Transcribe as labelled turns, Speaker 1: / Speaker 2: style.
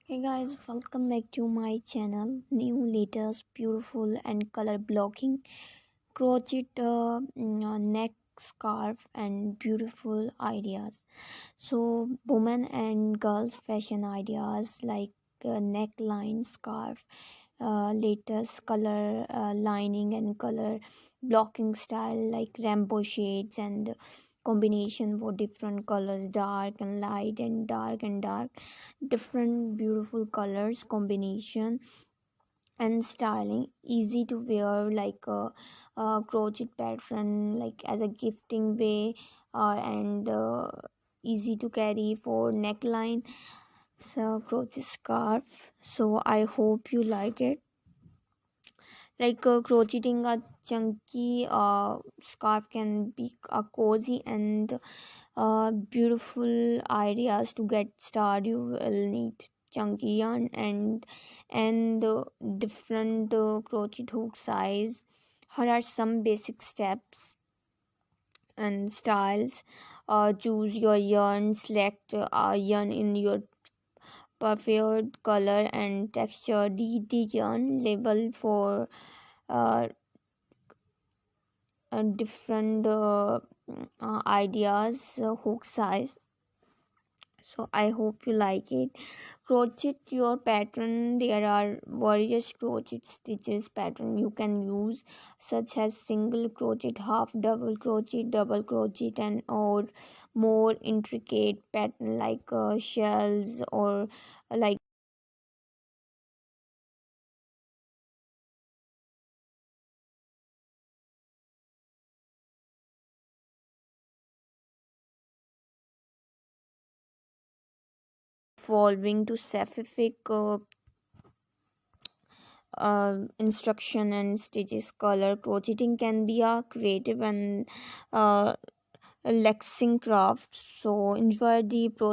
Speaker 1: Hey guys, welcome back to my channel. New, latest, beautiful, and color blocking crochet neck scarf and beautiful ideas. So, women and girls fashion ideas like neckline scarf, latest color lining and color blocking style like rainbow shades and combination for different colors, dark and light and dark and dark, different beautiful colors combination and styling, easy to wear like a crochet pattern like as a gifting way, and easy to carry for neckline. So crochet scarf, so I hope you like it. Like crocheting a chunky scarf can be a cozy and beautiful ideas. To get started you will need chunky yarn and different crochet hook size. Here are some basic steps and styles. Choose your yarn, select yarn in your preferred color and texture. Read the yarn label for uh, different ideas, hook size. So I hope you like it. Crochet your pattern. There are various crochet stitches pattern you can use, such as single crochet, half double crochet, and or more intricate pattern like shells or like following to specific instruction and stitches. Color crocheting can be a creative and uh, relaxing craft, so enjoy the process.